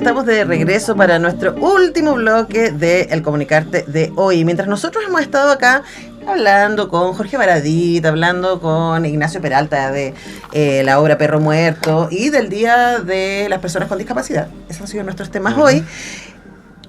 estamos de regreso para nuestro último bloque de El Comunicarte de hoy. Mientras nosotros hemos estado acá hablando con Jorge Baradit, hablando con Ignacio Peralta de la obra Perro Muerto y del Día de las Personas con Discapacidad. Esos han sido nuestros temas hoy.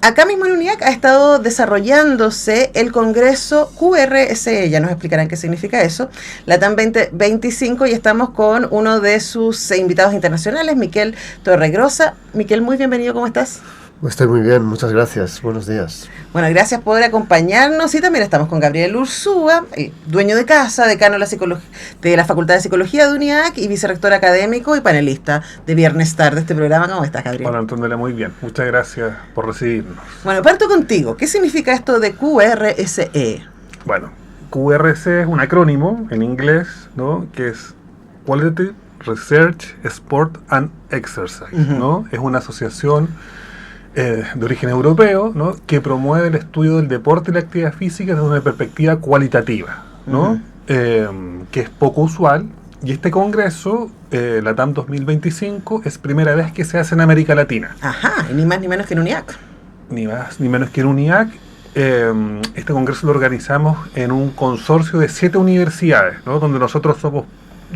Acá mismo en UNIAC ha estado desarrollándose el Congreso QRSE, ya nos explicarán qué significa eso, LATAM 2025, y estamos con uno de sus invitados internacionales, Miquel Torregrosa. Miquel, muy bienvenido, ¿cómo estás? Estoy muy bien, muchas gracias, buenos días. Bueno, gracias por acompañarnos, y también estamos con Gabriel Ursúa, el dueño de casa, decano de la Facultad de Psicología de UNIAC y vicerrector académico y panelista de Viernes Tarde este programa. ¿Cómo estás, Gabriel? Bueno, Antonella, muy bien, muchas gracias por recibirnos. Bueno, parto contigo, ¿qué significa esto de QRSE? Bueno, QRSE es un acrónimo en inglés, ¿no?, que es Quality Research Sport and Exercise, ¿no? Es una asociación de origen europeo, ¿no?, que promueve el estudio del deporte y la actividad física desde una perspectiva cualitativa, ¿no? Que es poco usual. Y este congreso, LATAM 2025, es primera vez que se hace en América Latina. Ajá, y ni más ni menos que en UNIAC. Ni más ni menos que en UNIAC. Este congreso lo organizamos en un consorcio de 7 universidades, ¿no?, donde nosotros somos,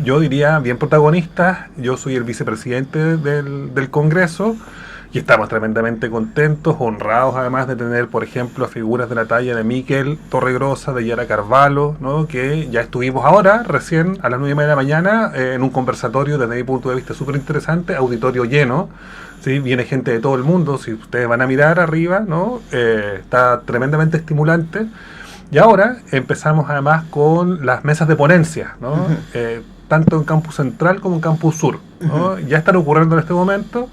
yo diría, bien protagonistas. Yo soy el vicepresidente del congreso. Y estamos tremendamente contentos, honrados además de tener, por ejemplo, figuras de la talla de Miquel Torregrosa, de Yara Carvalho, ¿no?, que ya estuvimos ahora, recién a las 9:30 de la mañana, en un conversatorio desde mi punto de vista súper interesante, auditorio lleno, ¿sí? Viene gente de todo el mundo, si ustedes van a mirar arriba, ¿no? Está tremendamente estimulante. Y ahora empezamos además con las mesas de ponencia, ¿no? Tanto en Campus Central como en Campus Sur, ¿no? Ya están ocurriendo en este momento.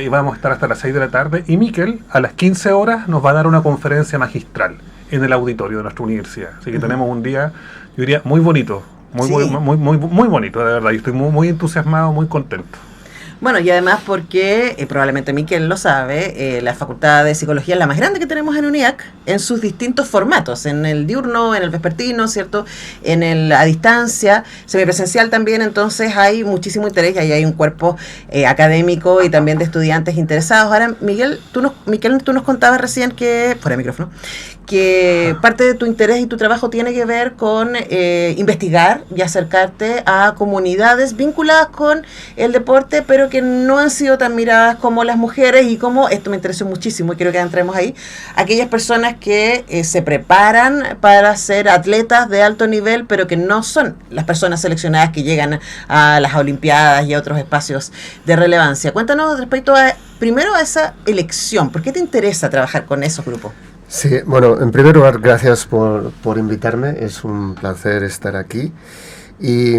Y vamos a estar hasta las 6 de la tarde, y Miquel a las 15 horas nos va a dar una conferencia magistral en el auditorio de nuestra universidad. Así que tenemos un día, yo diría, muy bonito, muy bonito, de verdad. Yo estoy muy entusiasmado, muy contento. Bueno, y además porque, probablemente Miquel lo sabe, la Facultad de Psicología es la más grande que tenemos en UNIAC, en sus distintos formatos, en el diurno, en el vespertino, ¿cierto?, en el a distancia, semipresencial también. Entonces hay muchísimo interés y ahí hay un cuerpo académico y también de estudiantes interesados. Ahora, Miquel, tú nos contabas recién que, fuera de micrófono, que parte de tu interés y tu trabajo tiene que ver con investigar y acercarte a comunidades vinculadas con el deporte, pero que no han sido tan miradas como las mujeres, y como, esto me interesó muchísimo y quiero que entremos ahí, aquellas personas que se preparan para ser atletas de alto nivel, pero que no son las personas seleccionadas que llegan a las Olimpiadas y a otros espacios de relevancia. Cuéntanos respecto primero a esa elección, ¿por qué te interesa trabajar con esos grupos? Sí, bueno, en primer lugar, gracias por invitarme, es un placer estar aquí. Y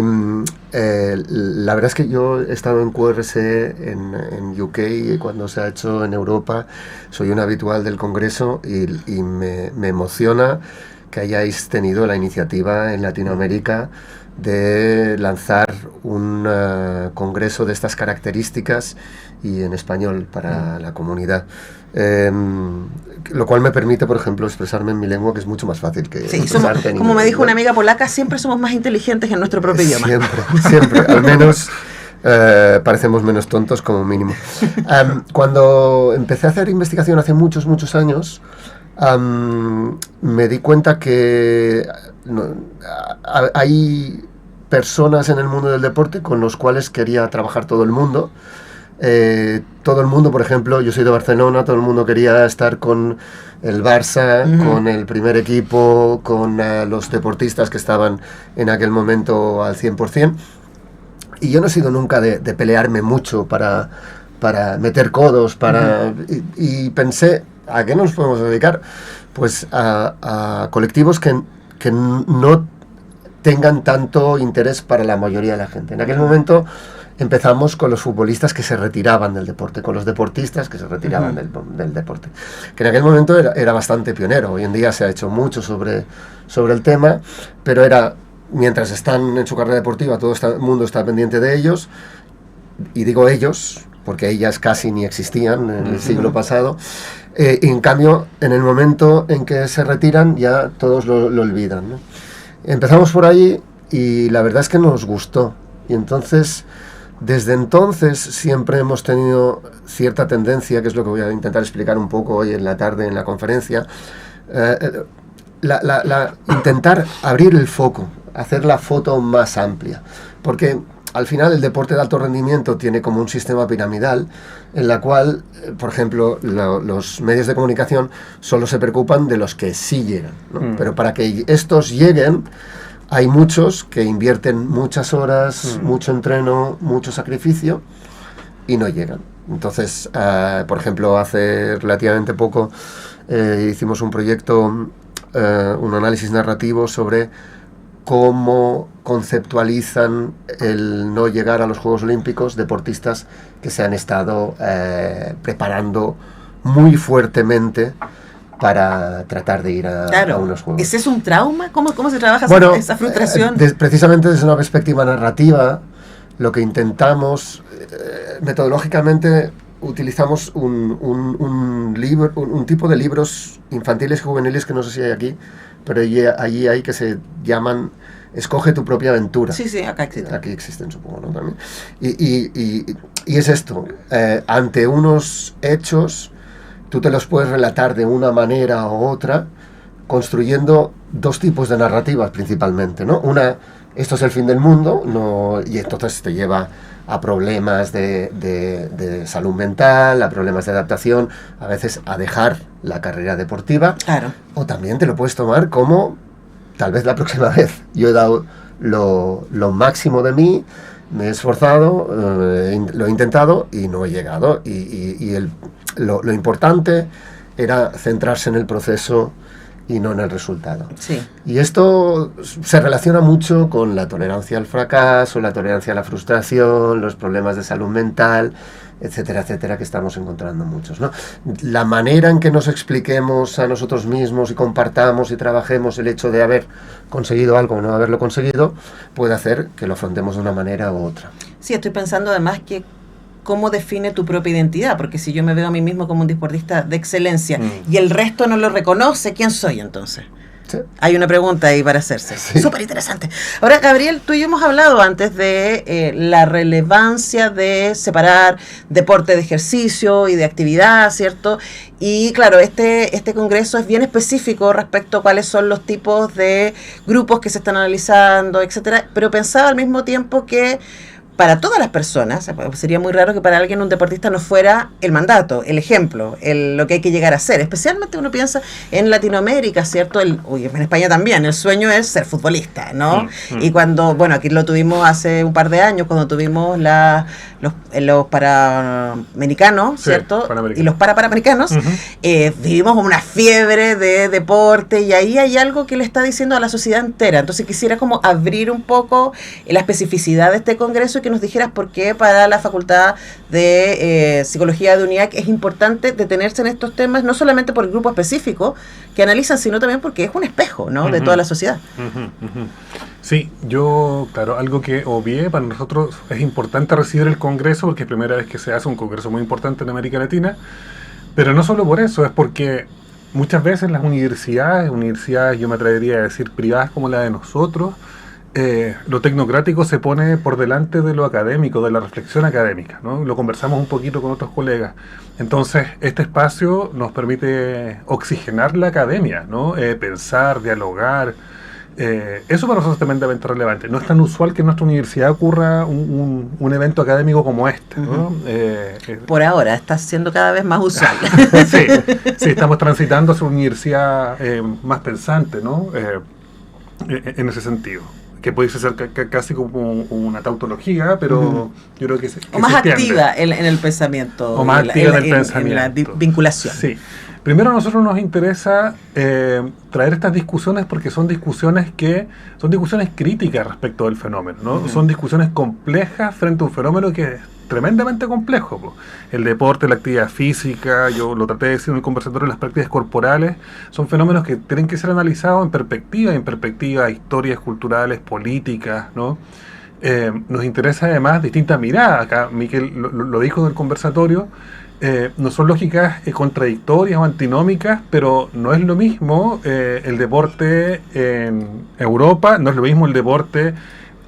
la verdad es que yo he estado en QRSE en UK, y cuando se ha hecho en Europa, soy un habitual del Congreso, y me emociona que hayáis tenido la iniciativa en Latinoamérica de lanzar un congreso de estas características y en español para la comunidad. Lo cual me permite, por ejemplo, expresarme en mi lengua, que es mucho más fácil que como me dijo una amiga polaca, siempre somos más inteligentes en nuestro propio idioma. Siempre, al menos parecemos menos tontos como mínimo. Cuando empecé a hacer investigación hace muchos años, me di cuenta que hay personas en el mundo del deporte con los cuales quería trabajar todo el mundo. Todo el mundo, por ejemplo, yo soy de Barcelona, todo el mundo quería estar con el Barça, con el primer equipo, con los deportistas que estaban en aquel momento al 100%. Y yo no he sido nunca de pelearme mucho para meter codos, y pensé, ¿a qué nos podemos dedicar? Pues a colectivos que no tengan tanto interés para la mayoría de la gente. En aquel momento empezamos con los futbolistas que se retiraban del deporte, con los deportistas que se retiraban del deporte, que en aquel momento era bastante pionero. Hoy en día se ha hecho mucho sobre el tema, pero era, mientras están en su carrera deportiva, todo el mundo está pendiente de ellos, y digo ellos, porque ellas casi ni existían en el siglo pasado, y en cambio, en el momento en que se retiran, ya todos lo olvidan, ¿no? Empezamos por ahí, y la verdad es que nos gustó, y entonces Desde entonces siempre hemos tenido cierta tendencia, que es lo que voy a intentar explicar un poco hoy en la tarde en la conferencia, intentar abrir el foco, hacer la foto más amplia, porque al final el deporte de alto rendimiento tiene como un sistema piramidal en la cual, por ejemplo, los medios de comunicación solo se preocupan de los que sí llegan, ¿no? Pero para que estos lleguen, hay muchos que invierten muchas horas, mucho entreno, mucho sacrificio y no llegan. Entonces, por ejemplo, hace relativamente poco hicimos un proyecto, un análisis narrativo sobre cómo conceptualizan el no llegar a los Juegos Olímpicos deportistas que se han estado preparando muy fuertemente para tratar de ir a unos Juegos. ¿Ese es un trauma? ¿Cómo se trabaja esa frustración? Precisamente desde una perspectiva narrativa, lo que intentamos, metodológicamente, utilizamos un tipo de libros infantiles y juveniles que no sé si hay aquí, pero allí hay que se llaman Escoge tu propia aventura. Sí, acá existen. Aquí existen, supongo, ¿no? También. Y es esto, ante unos hechos, tú te los puedes relatar de una manera u otra, construyendo dos tipos de narrativas principalmente, ¿no? Una, esto es el fin del mundo, y entonces te lleva a problemas de salud mental, a problemas de adaptación, a veces a dejar la carrera deportiva. Claro. O también te lo puedes tomar como, tal vez la próxima vez, yo he dado lo máximo de mí, me he esforzado, lo he intentado y no he llegado. Lo importante era centrarse en el proceso y no en el resultado. Sí. Y esto se relaciona mucho con la tolerancia al fracaso, la tolerancia a la frustración, los problemas de salud mental, etcétera, etcétera, que estamos encontrando muchos, ¿no? La manera en que nos expliquemos a nosotros mismos y compartamos y trabajemos el hecho de haber conseguido algo o no haberlo conseguido puede hacer que lo afrontemos de una manera u otra. Sí, estoy pensando además que cómo define tu propia identidad, porque si yo me veo a mí mismo como un deportista de excelencia y el resto no lo reconoce, ¿quién soy entonces? Sí. Hay una pregunta ahí para hacerse. Sí. Súper interesante. Ahora, Gabriel, tú y yo hemos hablado antes de la relevancia de separar deporte de ejercicio y de actividad, ¿cierto? Y claro, este congreso es bien específico respecto a cuáles son los tipos de grupos que se están analizando, etcétera, pero pensaba al mismo tiempo que para todas las personas, sería muy raro que para alguien un deportista no fuera el mandato, el ejemplo, lo que hay que llegar a ser. Especialmente uno piensa en Latinoamérica, ¿cierto? En España también, el sueño es ser futbolista, ¿no? Y cuando, bueno, aquí lo tuvimos hace un par de años, cuando tuvimos los panamericanos, ¿cierto? Sí, y los panamericanos, vivimos una fiebre de deporte y ahí hay algo que le está diciendo a la sociedad entera. Entonces quisiera como abrir un poco la especificidad de este congreso y que nos dijeras por qué para la Facultad de Psicología de UNIAC es importante detenerse en estos temas, no solamente por el grupo específico que analizan, sino también porque es un espejo, ¿no? De toda la sociedad. Sí, claro, algo que obvié, para nosotros es importante recibir el congreso porque es primera vez que se hace un congreso muy importante en América Latina, pero no solo por eso, es porque muchas veces las universidades, yo me atrevería a decir privadas como la de nosotros, lo tecnocrático se pone por delante de lo académico, de la reflexión académica, ¿no? Lo conversamos un poquito con otros colegas. Entonces, este espacio nos permite oxigenar la academia, ¿no? Pensar, dialogar. Eso para nosotros es tremendamente relevante. No es tan usual que en nuestra universidad ocurra un evento académico como este, ¿no? Por ahora, está siendo cada vez más usual. Sí, estamos transitando hacia una universidad más pensante, ¿no? En ese sentido. Que puede ser casi como una tautología, pero yo creo que o más activa en el pensamiento. O más activa en el pensamiento. En la vinculación. Sí. Primero a nosotros nos interesa traer estas discusiones porque son discusiones críticas respecto del fenómeno, ¿no? Son discusiones complejas frente a un fenómeno que es tremendamente complejo, po. El deporte, la actividad física, yo lo traté de decir en el conversatorio, las prácticas corporales, son fenómenos que tienen que ser analizados en perspectiva, historias culturales, políticas, ¿no? Nos interesa además distintas miradas. Acá Miquel lo dijo en el conversatorio, no son lógicas contradictorias o antinómicas, pero no es lo mismo el deporte en Europa, no es lo mismo el deporte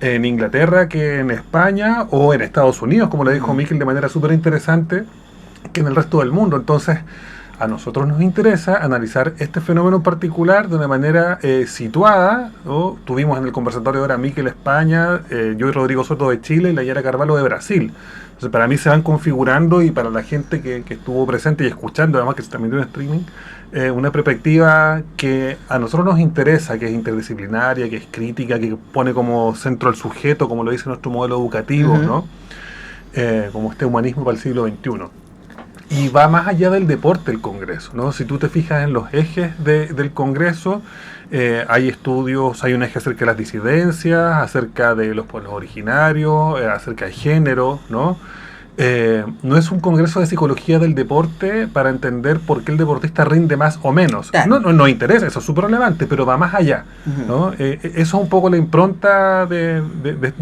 en Inglaterra que en España o en Estados Unidos, como le dijo Miquel de manera súper interesante, que en el resto del mundo. Entonces, a nosotros nos interesa analizar este fenómeno en particular de una manera situada, ¿no? Tuvimos en el conversatorio ahora Miquel España, yo y Rodrigo Soto de Chile y la Yara Carvalho de Brasil. Entonces, para mí se van configurando, y para la gente que estuvo presente y escuchando, además que se transmitió en streaming, una perspectiva que a nosotros nos interesa, que es interdisciplinaria, que es crítica, que pone como centro al sujeto, como lo dice nuestro modelo educativo, ¿no? Como este humanismo para el siglo XXI. Y va más allá del deporte el Congreso, ¿no? Si tú te fijas en los ejes del Congreso, hay estudios, hay un eje acerca de las disidencias, acerca de los pueblos originarios, acerca de género, ¿no? No es un congreso de psicología del deporte para entender por qué el deportista rinde más o menos. Claro. No interesa, eso es súper relevante, pero va más allá, ¿no? Eso es un poco la impronta de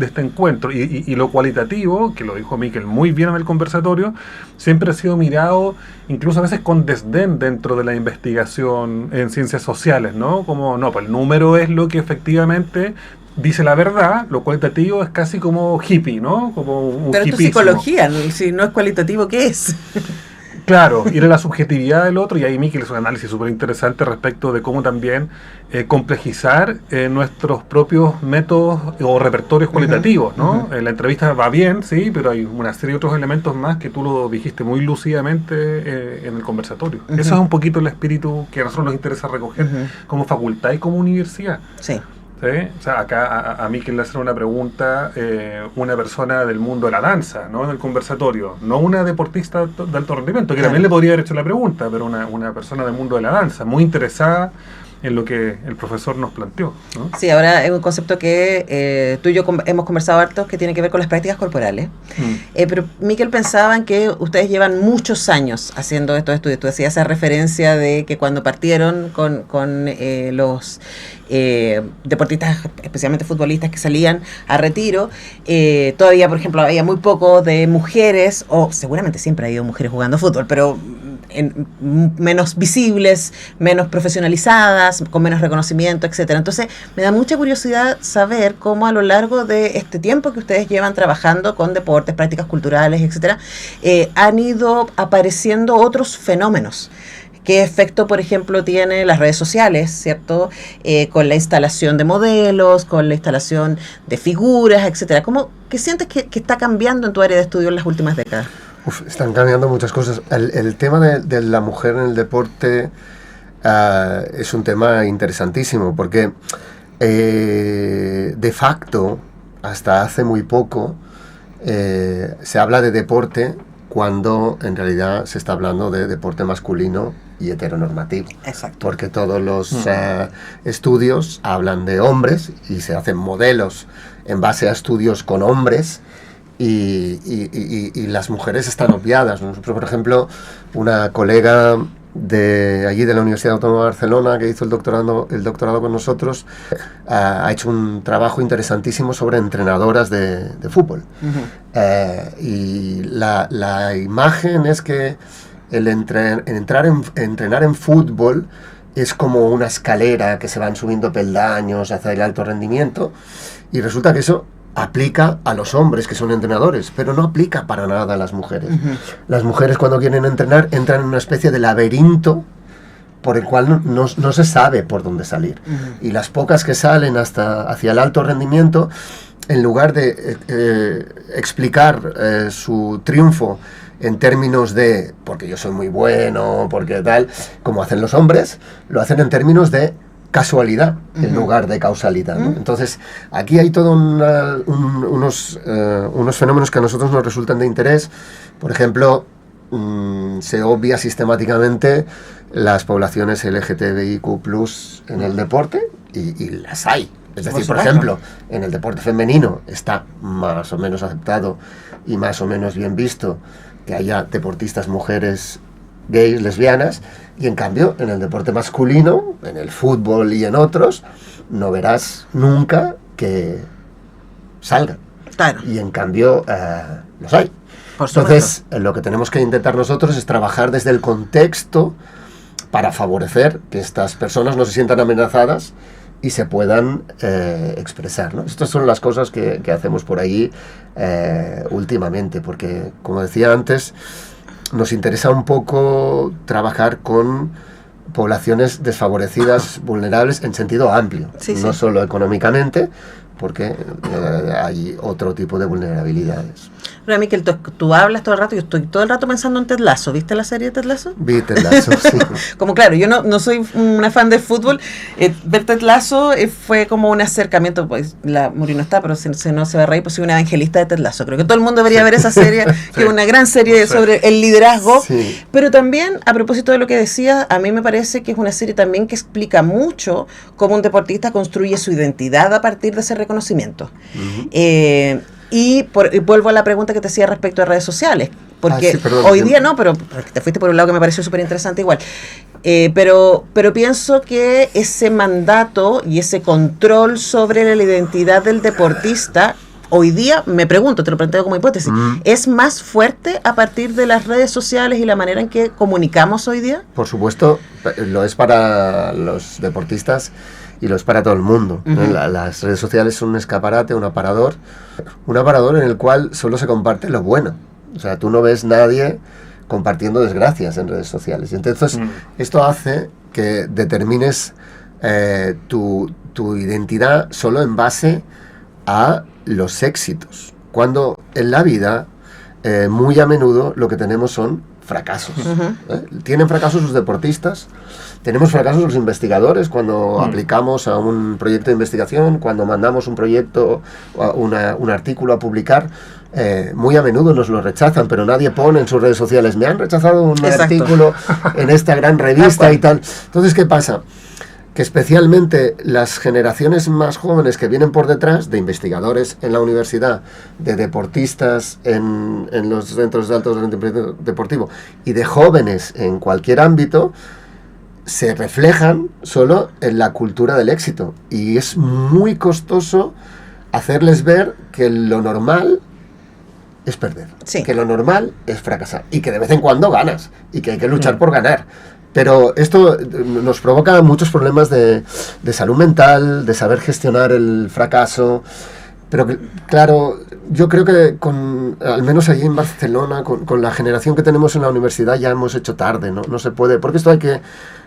este encuentro. Y lo cualitativo, que lo dijo Miquel muy bien en el conversatorio, siempre ha sido mirado incluso a veces con desdén dentro de la investigación en ciencias sociales, ¿no? Como, no, pues el número es lo que efectivamente dice la verdad. Lo cualitativo es casi como hippie, ¿no? Como un Pero esto es hippismo. psicología, si no es cualitativo, ¿qué es? Claro, ir a la subjetividad del otro, y ahí Miquel hizo un análisis súper interesante respecto de cómo también complejizar nuestros propios métodos o repertorios cualitativos, ¿no? La entrevista va bien, sí, pero hay una serie de otros elementos más que tú lo dijiste muy lúcidamente en el conversatorio. Eso es un poquito el espíritu que a nosotros nos interesa recoger como facultad y como universidad. Sí. ¿Sí? O sea, acá a mí que le hacen una pregunta una persona del mundo de la danza, ¿no? En el conversatorio, no una deportista de alto rendimiento, que también le podría haber hecho la pregunta, pero una persona del mundo de la danza, muy interesada en lo que el profesor nos planteó, ¿no? Sí, ahora es un concepto que tú y yo hemos conversado harto, que tiene que ver con las prácticas corporales. Pero Miquel pensaba en que ustedes llevan muchos años haciendo estos estudios. Tú decías esa referencia de que cuando partieron con los deportistas, especialmente futbolistas, que salían a retiro, todavía, por ejemplo, había muy poco de mujeres, o seguramente siempre ha habido mujeres jugando fútbol, pero menos visibles, menos profesionalizadas, con menos reconocimiento, etcétera. Entonces, me da mucha curiosidad saber cómo a lo largo de este tiempo que ustedes llevan trabajando con deportes, prácticas culturales, etcétera, han ido apareciendo otros fenómenos. ¿Qué efecto, por ejemplo, tiene las redes sociales, ¿cierto? Con la instalación de modelos, con la instalación de figuras, etcétera. ¿Qué sientes que está cambiando en tu área de estudio en las últimas décadas? Están cambiando muchas cosas. El tema de la mujer en el deporte es un tema interesantísimo, porque de facto, hasta hace muy poco, se habla de deporte cuando en realidad se está hablando de deporte masculino y heteronormativo. Exacto. Porque todos los estudios hablan de hombres y se hacen modelos en base a estudios con hombres, y las mujeres están obviadas. Nosotros, por ejemplo, una colega de allí de la Universidad Autónoma de Barcelona que hizo el doctorado con nosotros, ha hecho un trabajo interesantísimo sobre entrenadoras de fútbol. Y la imagen es que el entrenar en fútbol es como una escalera que se van subiendo peldaños hacia el alto rendimiento, y resulta que eso aplica a los hombres que son entrenadores, pero no aplica para nada a las mujeres. Las mujeres, cuando quieren entrenar, entran en una especie de laberinto por el cual no se sabe por dónde salir. Y las pocas que salen hacia el alto rendimiento, en lugar de explicar su triunfo en términos de porque yo soy muy bueno, porque tal, como hacen los hombres, lo hacen en términos de casualidad en lugar de causalidad, ¿no? Entonces, aquí hay todos unos fenómenos que a nosotros nos resultan de interés. Por ejemplo, se obvia sistemáticamente las poblaciones LGTBIQ+ en el deporte, y las hay. Es decir, por ejemplo, en el deporte femenino está más o menos aceptado y más o menos bien visto que haya deportistas mujeres gays, lesbianas, y en cambio en el deporte masculino, en el fútbol y en otros, no verás nunca que salgan. Claro. Y en cambio los hay. Entonces, lo que tenemos que intentar nosotros es trabajar desde el contexto para favorecer que estas personas no se sientan amenazadas y se puedan expresar, ¿no? Estas son las cosas que hacemos por ahí últimamente, porque, como decía antes, nos interesa un poco trabajar con poblaciones desfavorecidas, vulnerables en sentido amplio, no solo económicamente, porque hay otro tipo de vulnerabilidades. Pero Miquel, tú hablas todo el rato, yo estoy todo el rato pensando en Ted Lasso. ¿Viste la serie de Ted Lasso? Vi Ted Lasso, sí. Como claro, yo no soy una fan del fútbol, ver Ted Lasso fue como un acercamiento, pues la Muri no está, pero si no se va a reír, pues soy una evangelista de Ted Lasso. Creo que todo el mundo debería ver esa serie, que es una gran serie sobre el liderazgo. Sí. Pero también, a propósito de lo que decías, a mí me parece que es una serie también que explica mucho cómo un deportista construye su identidad a partir de ese reconocimiento. Y vuelvo a la pregunta que te hacía respecto a redes sociales, porque hoy día no, pero te fuiste por un lado que me pareció súper interesante igual, pero pienso que ese mandato y ese control sobre la identidad del deportista, hoy día, me pregunto, te lo planteo como hipótesis, ¿es más fuerte a partir de las redes sociales y la manera en que comunicamos hoy día? Por supuesto, lo es para los deportistas y lo es para todo el mundo. Las redes sociales son un escaparate, un aparador en el cual solo se comparte lo bueno. O sea, tú no ves nadie compartiendo desgracias en redes sociales. Y entonces, esto hace que determines tu identidad solo en base a los éxitos. Cuando en la vida, muy a menudo, lo que tenemos son fracasos. Tienen fracasos los deportistas, tenemos fracasos los investigadores cuando aplicamos a un proyecto de investigación, cuando mandamos un proyecto, un artículo a publicar, muy a menudo nos lo rechazan, pero nadie pone en sus redes sociales, me han rechazado un artículo en esta gran revista y tal. Entonces, ¿qué pasa? Que especialmente las generaciones más jóvenes que vienen por detrás, de investigadores en la universidad, de deportistas en los centros de alto rendimiento deportivo y de jóvenes en cualquier ámbito, se reflejan solo en la cultura del éxito. Y es muy costoso hacerles ver que lo normal es perder, que lo normal es fracasar y que de vez en cuando ganas y que hay que luchar por ganar. Pero esto nos provoca muchos problemas de salud mental, de saber gestionar el fracaso. Pero claro, yo creo que al menos allí en Barcelona, con la generación que tenemos en la universidad, ya hemos hecho tarde, no se puede. Porque esto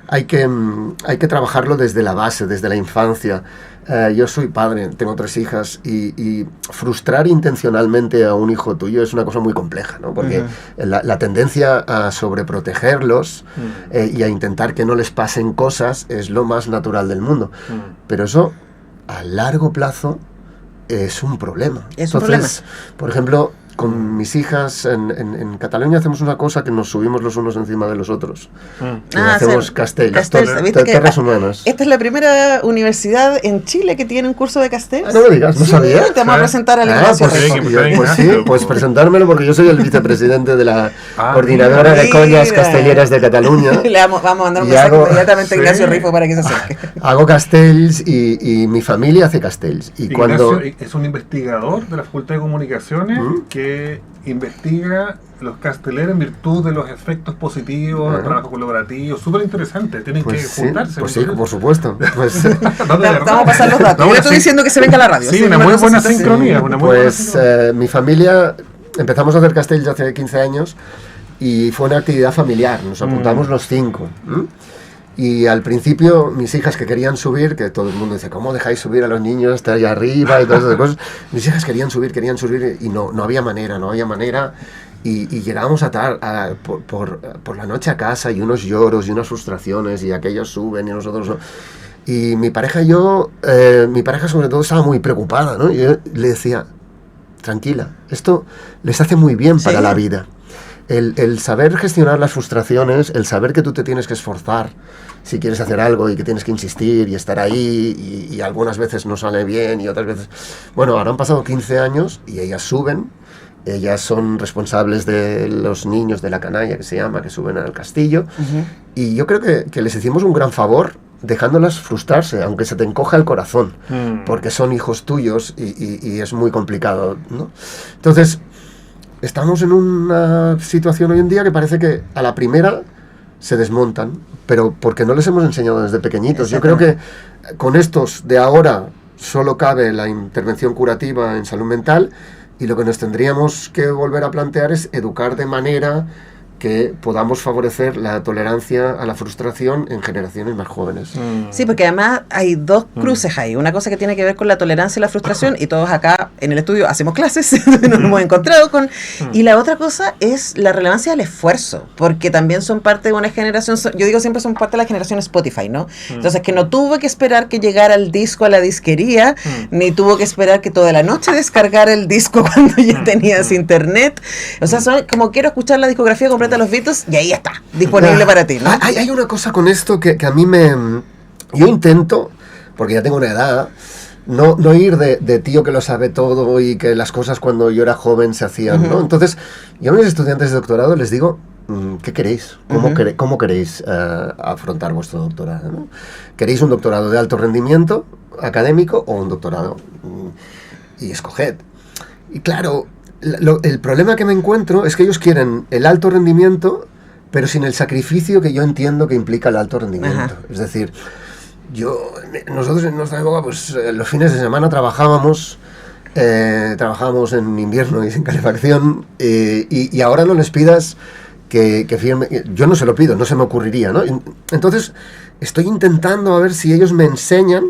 hay que trabajarlo desde la base, desde la infancia. Yo soy padre, tengo 3 hijas y frustrar intencionalmente a un hijo tuyo es una cosa muy compleja, ¿no? Porque la tendencia a sobreprotegerlos y a intentar que no les pasen cosas es lo más natural del mundo. Pero eso, a largo plazo, es un problema. Entonces, por ejemplo, con mis hijas en Cataluña hacemos una cosa que nos subimos los unos encima de los otros. Hacemos castells, terras humanas. Esta es la primera universidad en Chile que tiene un curso de castells. No lo digas, no sabía. Te vamos a presentar al Ignacio. Pues presentármelo, porque yo soy el vicepresidente de la coordinadora de collas castelleras de Cataluña. Le vamos a mandar un mensaje inmediatamente a Ignacio Rifo para que se acerque. Hago castells y mi familia hace castells. Y Ignacio es un investigador de la Facultad de Comunicaciones que investiga los castelleros en virtud de los efectos positivos, trabajo colaborativo, súper interesante, tienen que juntarse. Pues sí, por supuesto. Pues, vamos a pasar los datos. Yo estoy diciendo que se venga a la radio. Sí, una muy buena sincronía. Mi familia, empezamos a hacer castells hace 15 años y fue una actividad familiar, nos apuntamos los 5. Y al principio, mis hijas que querían subir, que todo el mundo dice, ¿cómo dejáis subir a los niños hasta allá arriba? Y todas esas cosas. Mis hijas querían subir y no había manera. Y llegábamos por la noche a casa y unos lloros y unas frustraciones y aquellos suben y nosotros no. Y mi pareja sobre todo estaba muy preocupada, ¿no? Y yo le decía, tranquila, esto les hace muy bien para la vida. El saber gestionar las frustraciones, el saber que tú te tienes que esforzar si quieres hacer algo y que tienes que insistir y estar ahí y algunas veces no sale bien y otras veces... Bueno, ahora han pasado 15 años y ellas suben, ellas son responsables de los niños de la canalla, que se llama, que suben al castillo, y yo creo que les hicimos un gran favor dejándolas frustrarse, aunque se te encoja el corazón, porque son hijos tuyos y es muy complicado, ¿no? Entonces... Estamos en una situación hoy en día que parece que a la primera se desmontan pero porque no les hemos enseñado desde pequeñitos. Yo creo que con estos de ahora solo cabe la intervención curativa en salud mental, y lo que nos tendríamos que volver a plantear es educar de manera que podamos favorecer la tolerancia a la frustración en generaciones más jóvenes. Sí, porque además hay dos cruces ahí. Una cosa que tiene que ver con la tolerancia y la frustración, y todos acá en el estudio hacemos clases, nos hemos encontrado con... Y la otra cosa es la relevancia del esfuerzo, porque también son parte de una generación, yo digo siempre son parte de la generación Spotify, ¿no? Entonces, que no tuvo que esperar que llegara el disco a la disquería, ni tuvo que esperar que toda la noche descargara el disco cuando ya tenías internet. O sea, son como quiero escuchar la discografía completa de los Beatles, y ahí está, disponible para ti, ¿no? Hay una cosa con esto que a mí me... Yo intento, porque ya tengo una edad, no ir de tío que lo sabe todo y que las cosas cuando yo era joven se hacían, ¿no? Entonces, yo a mis estudiantes de doctorado les digo, ¿qué queréis? ¿Cómo queréis afrontar vuestro doctorado, ¿no? ¿Queréis un doctorado de alto rendimiento académico o un doctorado? Y escoged. Y claro... el problema que me encuentro es que ellos quieren el alto rendimiento, pero sin el sacrificio que yo entiendo que implica el alto rendimiento. Es decir, nosotros en nuestra época, pues los fines de semana trabajábamos en invierno y sin calefacción, y ahora no les pidas que firme. Yo no se lo pido, no se me ocurriría, ¿no? Entonces, estoy intentando a ver si ellos me enseñan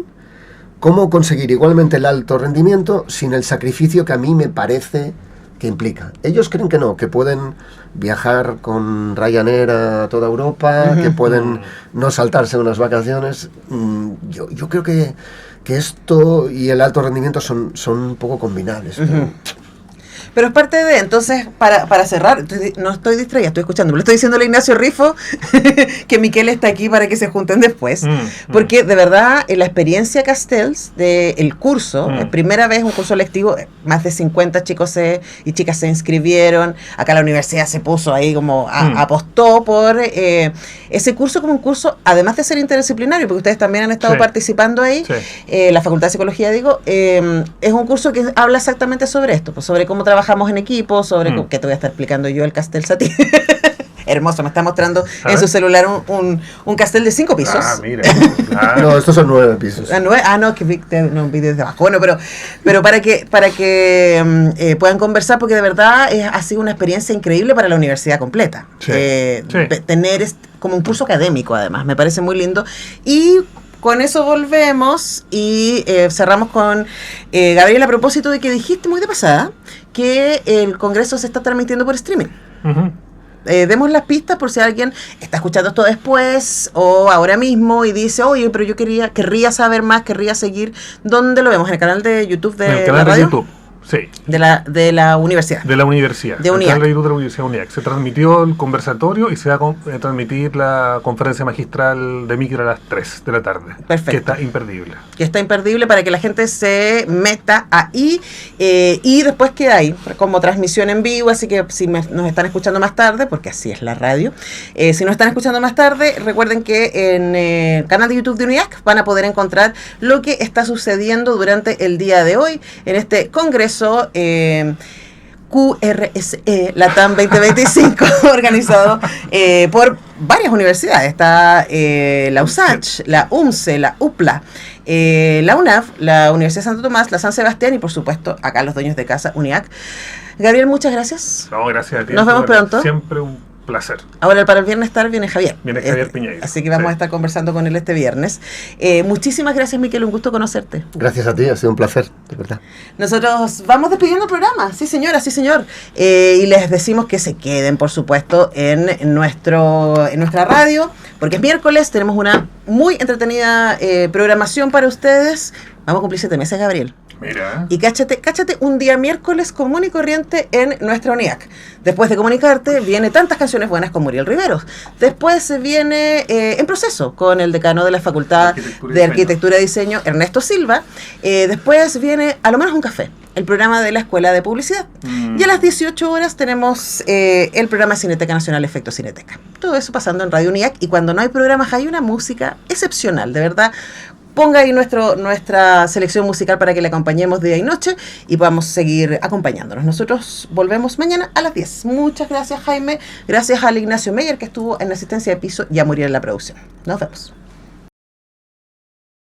cómo conseguir igualmente el alto rendimiento sin el sacrificio que a mí me parece que implica. Ellos creen que no, que pueden viajar con Ryanair a toda Europa, que pueden no saltarse unas vacaciones. Yo creo que esto y el alto rendimiento son un poco combinables. Pero es parte de, entonces, para cerrar, no estoy distraída, estoy escuchando, le estoy diciendo a Ignacio Rifo que Miquel está aquí para que se junten después, porque de verdad, en la experiencia Castells del curso, primera vez un curso lectivo, más de 50 chicos y chicas se inscribieron, acá la universidad se puso ahí como, apostó por ese curso como un curso, además de ser interdisciplinario, porque ustedes también han estado participando ahí, la Facultad de Psicología, digo, es un curso que habla exactamente sobre esto, pues sobre cómo trabajamos en equipo, sobre que te voy a estar explicando yo el Castells a ti. Hermoso, me está mostrando en su celular un castel de 5 pisos. Ah, mira. Claro. No, estos son 9 pisos. No, que no, un video de abajo. Bueno, pero para que puedan conversar, porque de verdad ha sido una experiencia increíble para la universidad completa. Tener como un curso académico, además, me parece muy lindo. Y con eso volvemos y cerramos con Gabriel, a propósito de que dijiste muy de pasada que el Congreso se está transmitiendo por streaming. Demos las pistas por si alguien está escuchando esto después o ahora mismo y dice, oye, pero yo querría saber más, querría seguir. ¿Dónde lo vemos? ¿En el canal de YouTube de el canal la radio? de YouTube. Sí. De la universidad. De la universidad. De UNIAC. De la Universidad UNIAC. Se transmitió el conversatorio y se va a transmitir la conferencia magistral de Micro a las 3 de la tarde. Perfecto. Que está imperdible. Que está imperdible para que la gente se meta ahí y después queda ahí como transmisión en vivo, así que si nos están escuchando más tarde, porque así es la radio, si nos están escuchando más tarde, recuerden que en el canal de YouTube de UNIAC van a poder encontrar lo que está sucediendo durante el día de hoy en este congreso QRSE Latam 2025 organizado por varias universidades. Está la USACH, la UMCE, la UPLA, la UNAV, la Universidad de Santo Tomás, la San Sebastián y por supuesto acá los dueños de casa, UNIAC. Gabriel, muchas gracias. No, gracias a ti. Nos vemos pronto. Siempre un placer. Ahora para el viernes viene Javier. Viene Javier Piñeiro. Así que vamos a estar conversando con él este viernes. Muchísimas gracias, Miquel, un gusto conocerte. Gracias a ti, ha sido un placer, de verdad. Nosotros vamos despidiendo el programa, sí señora, sí señor. Y les decimos que se queden, por supuesto, en nuestra radio, porque es miércoles, tenemos una muy entretenida programación para ustedes. Vamos a cumplir 7 meses, Gabriel. Mira. Y cáchate un día miércoles común y corriente en nuestra UNIAC. Después de comunicarte, viene tantas canciones buenas con Muriel Riveros. Después se viene en proceso con el decano de la Facultad de Arquitectura y Diseño, Ernesto Silva. Después viene a lo menos un café, el programa de la Escuela de Publicidad. Y a las 18 horas tenemos el programa Cineteca Nacional Efecto Cineteca. Todo eso pasando en Radio UNIAC. Y cuando no hay programas hay una música excepcional, de verdad. ponga ahí nuestra selección musical para que le acompañemos día y noche y podamos seguir acompañándonos. Nosotros volvemos mañana a las 10. Muchas gracias, Jaime. Gracias al Ignacio Meyer, que estuvo en asistencia de piso, y a Muriel en la producción. Nos vemos.